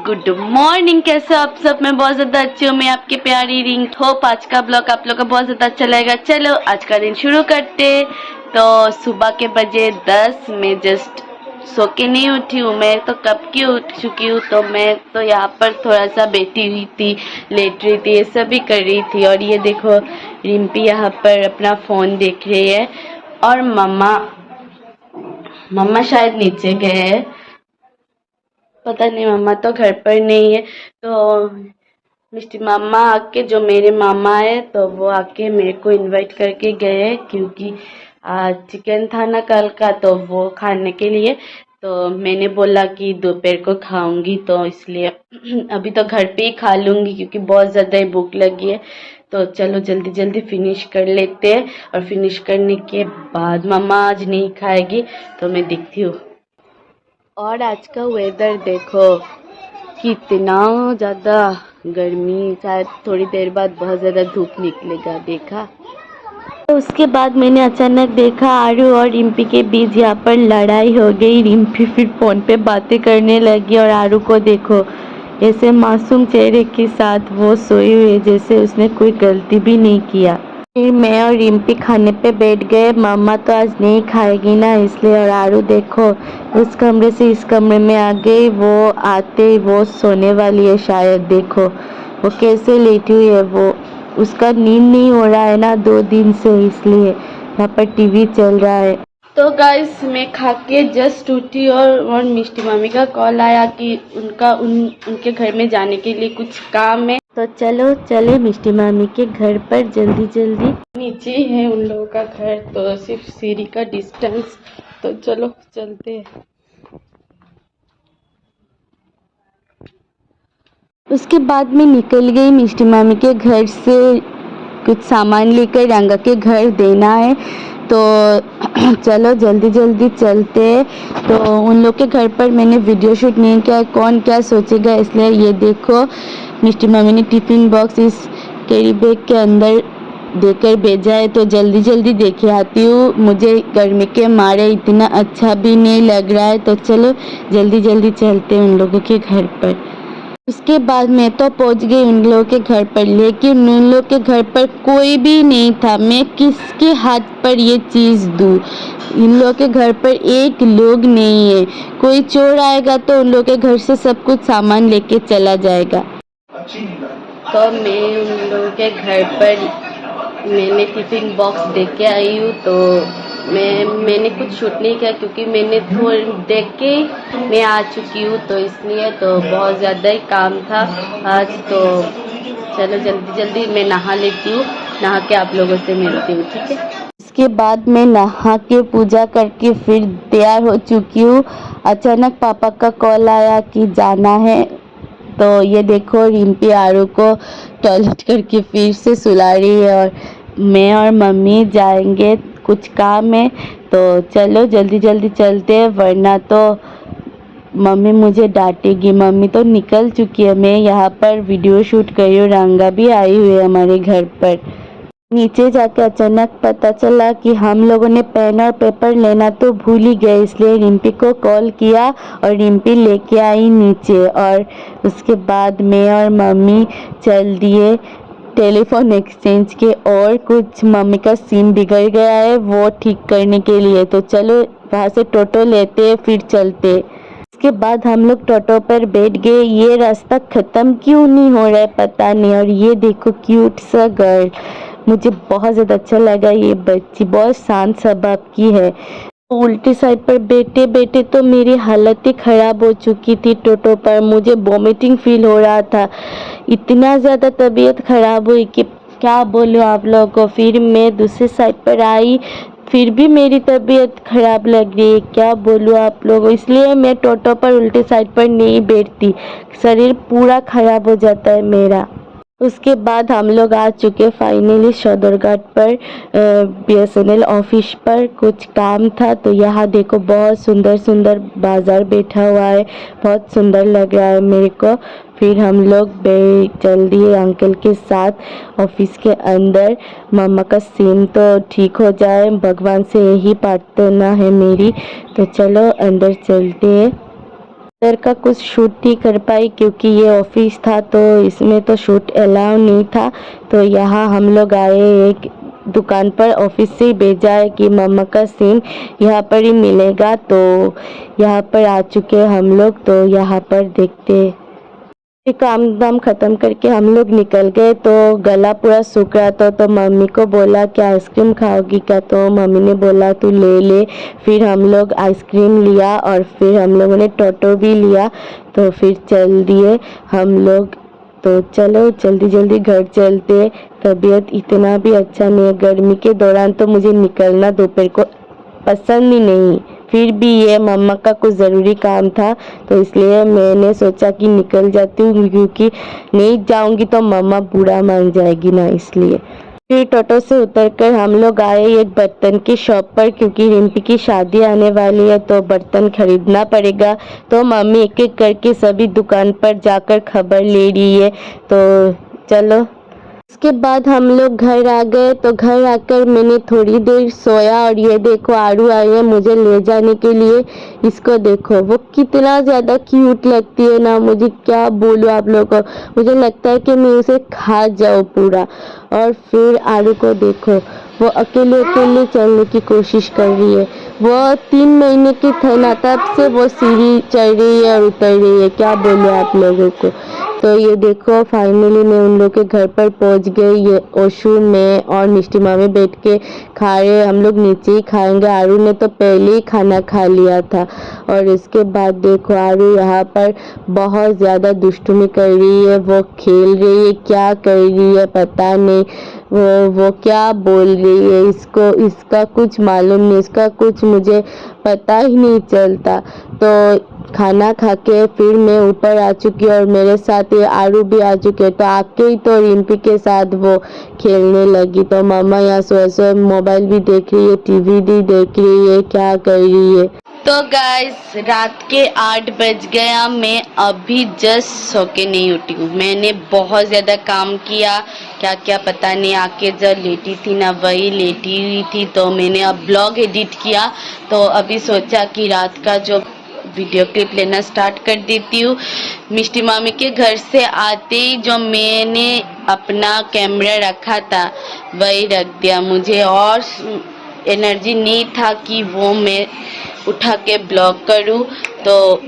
Good morning, कैसे हो आप सब। मैं बहुत ज़्यादा अच्छी हूँ। मैं आपकी प्यारी रिंग। होप आज का ब्लॉग आप लोग का बहुत ज़्यादा अच्छा लगेगा। चलो आज का दिन शुरू करते। तो सुबह के बजे 10। मैं जस्ट सो के नहीं उठी हूँ, मैं तो कब की उठ चुकी हूँ। तो मैं तो यहाँ पर थोड़ा सा बैठी हुई थी, लेट रही थी, ये सब भी कर रही थी। और ये देखो रिम्पी यहाँ पर अपना फ़ोन देख रही है। और मम्मा शायद नीचे गए हैं, पता नहीं, मम्मा तो घर पर नहीं है। तो मिष्टी मामा आके, जो मेरे मामा है, तो वो आके मेरे को इनवाइट करके गए, क्योंकि आज चिकन था ना कल का, तो वो खाने के लिए। तो मैंने बोला कि दोपहर को खाऊंगी, तो इसलिए अभी तो घर पे ही खा लूँगी, क्योंकि बहुत ज़्यादा ही भूख लगी है। तो चलो जल्दी जल्दी फिनिश कर लेते हैं। और फिनिश करने के बाद मम्मा आज नहीं खाएगी, तो मैं दिखती हूँ। और आज का वेदर देखो, कितना ज़्यादा गर्मी, शायद थोड़ी देर बाद बहुत ज़्यादा धूप निकलेगा, देखा। तो उसके बाद मैंने अचानक देखा आरू और रिम्पी के बीच यहाँ पर लड़ाई हो गई। रिम्पी फिर फ़ोन पे बातें करने लगी और आरू को देखो ऐसे मासूम चेहरे के साथ वो सोई हुई है, जैसे उसने कोई गलती भी नहीं किया। फिर मैं और रिम्पी खाने पे बैठ गए। मम्मा तो आज नहीं खाएगी ना, इसलिए। और आरू देखो उस कमरे से इस कमरे में आ गई, वो आते ही वो सोने वाली है शायद। देखो वो कैसे लेटी हुई है, वो उसका नींद नहीं हो रहा है ना 2 दिन से, इसलिए यहाँ पर टीवी चल रहा है। तो गाइस मैं खा के जस्ट उठी और मिष्टी मामी का कॉल आया कि उनके घर में जाने के लिए कुछ काम है। तो चलो चले मिष्टी मामी के घर पर जल्दी जल्दी। नीचे ही है उन लोगों का घर, तो सिर्फ सीढ़ी का डिस्टेंस। तो चलो चलते हैं। उसके बाद मैं निकल गई मिष्टी मामी के घर से, कुछ सामान लेकर रंगा के घर देना है। तो चलो जल्दी जल्दी चलते। तो उन लोग के घर पर मैंने वीडियो शूट नहीं किया, कौन क्या सोचेगा, इसलिए। ये देखो मिष्टी मामी ने टिफ़िन बॉक्स इस कैरी बैग के अंदर देकर भेजा है, तो जल्दी जल्दी देखे आती हूँ। मुझे गर्मी के मारे इतना अच्छा भी नहीं लग रहा है, तो चलो जल्दी जल्दी चलते हैं उन लोगों के घर पर। उसके बाद मैं तो पहुंच गई उन लोगों के घर पर, लेकिन उन लोग के घर पर कोई भी नहीं था। मैं किसके हाथ पर ये चीज़ दूँ। इन लोगों के घर पर एक लोग नहीं है। कोई चोर आएगा तो उन लोगों के घर से सब कुछ सामान लेके चला जाएगा। तो मैं उन लोगों के घर पर मैंने टिफ़िन बॉक्स दे के आई हूँ। तो मैंने कुछ शूट नहीं किया, क्योंकि मैंने थोड़ी देख के मैं आ चुकी हूँ, तो इसलिए। तो बहुत ज़्यादा ही काम था आज। तो चलो जल्दी जल्दी मैं नहा लेती हूँ, नहा के आप लोगों से मिलती हूँ, ठीक है। इसके बाद मैं नहा के पूजा करके फिर तैयार हो चुकी हूँ। अचानक पापा का कॉल आया कि जाना है। तो ये देखो रिम्पी आरू को टॉयलेट करके फिर से सुला रही है, और मैं और मम्मी जाएंगे, कुछ काम है। तो चलो जल्दी जल्दी चलते हैं, वरना तो मम्मी मुझे डांटेगी। मम्मी तो निकल चुकी है, मैं यहाँ पर वीडियो शूट कर रही हूँ। रंगा भी आई हुई है हमारे घर पर। नीचे जाके अचानक पता चला कि हम लोगों ने पेन और पेपर लेना तो भूल ही गए, इसलिए रिम्पी को कॉल किया और रिम्पी लेके आई नीचे। और उसके बाद मैं और मम्मी चल दिए टेलीफोन एक्सचेंज के, और कुछ मम्मी का सिम बिगड़ गया है वो ठीक करने के लिए। तो चलो वहाँ से टोटो लेते फिर चलते। उसके बाद हम लोग टोटो पर बैठ गए। ये रास्ता ख़त्म क्यों नहीं हो रहा है पता नहीं। और ये देखो क्यूट सा गर्ल, मुझे बहुत ज़्यादा अच्छा लगा। ये बच्ची बहुत शांत स्वभाव की है। उल्टी साइड पर बैठे बैठे तो मेरी हालत ही ख़राब हो चुकी थी टोटो पर। मुझे वॉमिटिंग फील हो रहा था, इतना ज़्यादा तबीयत ख़राब हुई कि क्या बोलूँ आप लोगों को। फिर मैं दूसरी साइड पर आई, फिर भी मेरी तबीयत ख़राब लग रही है, क्या बोलूँ आप लोगों। इसलिए मैं टोटो पर उल्टी साइड पर नहीं बैठती, शरीर पूरा ख़राब हो जाता है मेरा। उसके बाद हम लोग आ चुके फाइनली सदरघाट पर, BSNL ऑफिस पर। कुछ काम था, तो यहाँ देखो बहुत सुंदर सुंदर बाज़ार बैठा हुआ है, बहुत सुंदर लग रहा है मेरे को। फिर हम लोग चल दिए अंकल के साथ ऑफिस के अंदर। मम्मा का सीन तो ठीक हो जाए, भगवान से यही प्रार्थना है मेरी। तो चलो अंदर चलते हैं। इधर का कुछ शूट नहीं कर पाई क्योंकि ये ऑफिस था तो इसमें तो शूट अलाउ नहीं था। तो यहाँ हम लोग आए एक दुकान पर, ऑफिस से ही भेजा है कि मम्मा का सिम यहाँ पर ही मिलेगा। तो यहाँ पर आ चुके हैं हम लोग। तो यहाँ पर देखते ये काम दाम खत्म करके हम लोग निकल गए। तो गला पूरा सूख रहा था तो मम्मी को बोला कि आइसक्रीम खाओगी क्या, तो मम्मी ने बोला तू ले ले। फिर हम लोग आइसक्रीम लिया और फिर हम लोगों ने टोटो भी लिया। तो फिर चल दिए हम लोग। तो चलो जल्दी जल्दी घर चलते। तबीयत इतना भी अच्छा नहीं है, गर्मी के दौरान तो मुझे निकलना दोपहर को पसंद ही नहीं। फिर भी ये मम्मा का कुछ ज़रूरी काम था तो इसलिए मैंने सोचा कि निकल जाती हूँ, क्योंकि नहीं जाऊँगी तो मम्मा बुरा मान जाएगी ना, इसलिए। फिर टोटो से उतरकर हम लोग आए एक बर्तन की शॉप पर, क्योंकि रिम्पी की शादी आने वाली है तो बर्तन खरीदना पड़ेगा। तो मम्मी एक एक करके सभी दुकान पर जाकर खबर ले रही है। तो चलो, उसके बाद हम लोग घर आ गए। तो घर आकर मैंने थोड़ी देर सोया और ये देखो आरू आई है मुझे ले जाने के लिए। इसको देखो, वो कितना ज़्यादा क्यूट लगती है ना, मुझे क्या बोलूँ आप लोगों को। मुझे लगता है कि मैं उसे खा जाऊँ पूरा। और फिर आरू को देखो, वो अकेले अकेले चलने की कोशिश कर रही है। वो 3 महीने की थे ना, तब से वो सीढ़ी चढ़ रही है और उतर रही है, क्या बोलूँ आप लोगों को। तो ये देखो फाइनली मैं उन लोग के घर पर पहुंच गई। ये ओशु में और मिष्टी मामी बैठ के खा रहे, हम लोग नीचे ही खाएंगे। आरू ने तो पहले ही खाना खा लिया था। और इसके बाद देखो आरू यहाँ पर बहुत ज़्यादा दुष्टुमी कर रही है, वो खेल रही है, क्या कर रही है पता नहीं। वो क्या बोल रही है, इसका कुछ मालूम नहीं, इसका कुछ मुझे पता ही नहीं चलता। तो खाना खा के फिर मैं ऊपर आ चुकी और मेरे साथ ये आरू भी आ चुके। तो आके ही तो रिम्पी के साथ वो खेलने लगी। तो मम्मा यहाँ सोए मोबाइल भी देख रही है, टीवी भी देख रही है, क्या कर रही है। तो गाइस रात के 8 बज गया, मैं अभी जस्ट सो के नहीं उठी हूँ। मैंने बहुत ज़्यादा काम किया, क्या क्या पता नहीं। आके जब लेटी थी ना वही लेटी हुई थी। तो मैंने अब ब्लॉग एडिट किया। तो अभी सोचा कि रात का जो वीडियो क्लिप लेना स्टार्ट कर देती हूँ। मिष्टी मामी के घर से आते ही जो मैंने अपना कैमरा रखा था वही रख दिया। मुझे और एनर्जी नहीं था कि वो मैं उठा के ब्लॉग करूँ। तो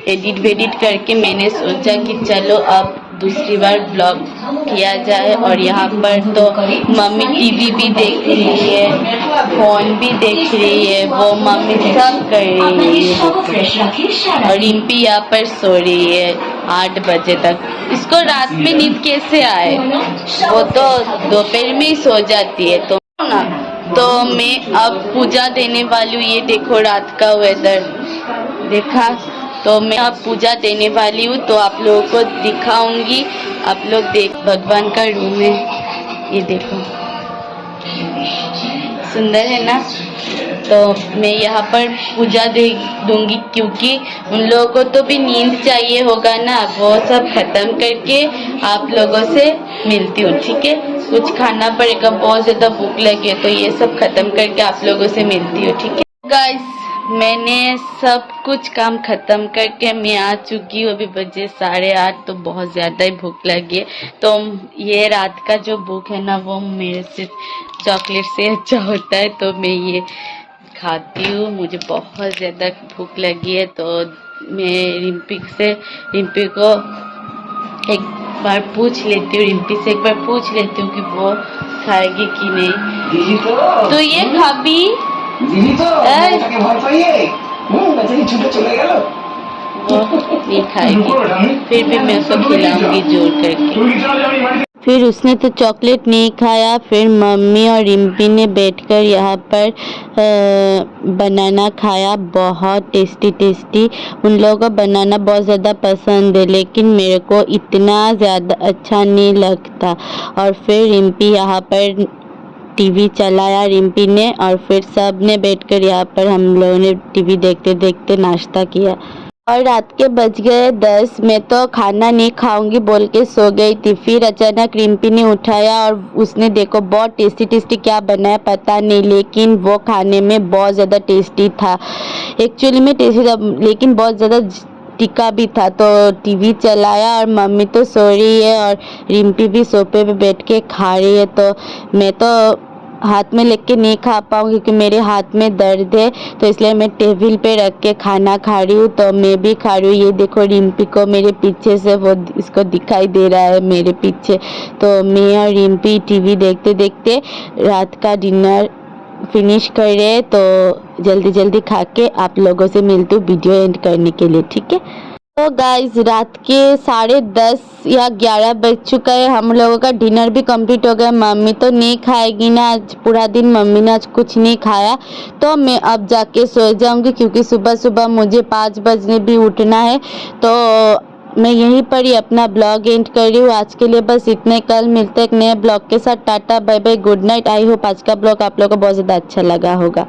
एडिट वेडिट करके मैंने सोचा कि चलो अब दूसरी बार ब्लॉग किया जाए। और यहाँ पर तो मम्मी टीवी भी देख रही है, फोन भी देख रही है, वो मम्मी सब कर रही है। और रिम्पी यहाँ पर सो रही है 8 बजे तक। इसको रात में नींद कैसे आए, वो तो दोपहर में ही सो जाती है। तो ना, तो मैं अब पूजा देने वाली हूँ। ये देखो रात का वेदर देखा। तो मैं अब पूजा देने वाली हूँ, तो आप लोगों को दिखाऊंगी। आप लोग देख, भगवान का रूम है, ये देखो सुंदर है ना। तो मैं यहाँ पर पूजा दे दूंगी, क्योंकि उन लोगों को तो भी नींद चाहिए होगा ना। वो सब खत्म करके आप लोगों से मिलती हूँ, ठीक है। कुछ खाना पड़ेगा, बहुत ज़्यादा भूख लगी है, तो ये सब खत्म करके आप लोगों से मिलती हूँ, ठीक है। गाइस मैंने सब कुछ काम खत्म करके मैं आ चुकी हूँ। अभी बजे 8:30, तो बहुत ज़्यादा ही भूख लगी है। तो ये रात का जो भूख है ना, वो मेरे से चॉकलेट से अच्छा होता है। तो मैं ये खाती हूँ, मुझे बहुत ज़्यादा भूख लगी है। तो मैं रिम्पी को एक बार पूछ लेती हूँ, रिम्पी से एक बार पूछ लेती हूँ कि वो खाएगी कि नहीं। तो ये खाबी वो नहीं खाएगी, फिर भी मैं उसको खिलाऊंगी जोर करके। फिर उसने तो चॉकलेट नहीं खाया। फिर मम्मी और रिम्पी ने बैठकर यहाँ पर बनाना खाया, बहुत टेस्टी। उन लोगों को बनाना बहुत ज़्यादा पसंद है, लेकिन मेरे को इतना ज़्यादा अच्छा नहीं लगता। और फिर रिम्पी यहाँ पर टीवी चलाया रिम्पी ने, और फिर सब ने बैठकर यहाँ पर हम लोगों ने टीवी देखते देखते नाश्ता किया। और रात के बज गए 10। मैं तो खाना नहीं खाऊंगी बोल के सो गई थी। फिर अचानक रिम्पी ने उठाया और उसने देखो बहुत टेस्टी क्या बनाया पता नहीं, लेकिन वो खाने में बहुत ज़्यादा टेस्टी था। एक्चुअली में टेस्टी था, लेकिन बहुत ज़्यादा टिका भी था, तो टीवी चलाया और मम्मी तो सो रही है और रिम्पी भी सोफे पे बैठ के खा रही है। तो मैं तो हाथ में लेके नहीं खा पाऊँ क्योंकि मेरे हाथ में दर्द है, तो इसलिए मैं टेबल पे रख के खाना खा रही हूँ। तो मैं भी खा रही हूँ। ये देखो रिम्पी को मेरे पीछे से वो इसको दिखाई दे रहा है मेरे पीछे। तो मैं और रिम्पी टीवी देखते देखते रात का डिनर फिनिश कर रहे हैं। तो जल्दी जल्दी खा के आप लोगों से मिलती हूँ वीडियो एंड करने के लिए, ठीक है। तो गाइज रात के 10:30 या 11 बज चुका है। हम लोगों का डिनर भी कंप्लीट हो गया। मम्मी तो नहीं खाएगी ना, आज पूरा दिन मम्मी ने आज कुछ नहीं खाया। तो मैं अब जाके सो जाऊंगी क्योंकि सुबह सुबह मुझे 5 बजने भी उठना है। तो मैं यहीं पर ही अपना ब्लॉग एंड कर रही हूँ। आज के लिए बस इतने, कल मिलते एक नए ब्लॉग के साथ। Tata bye bye, good night. I hope आज का ब्लॉग आप लोगों को बहुत ज़्यादा अच्छा लगा होगा।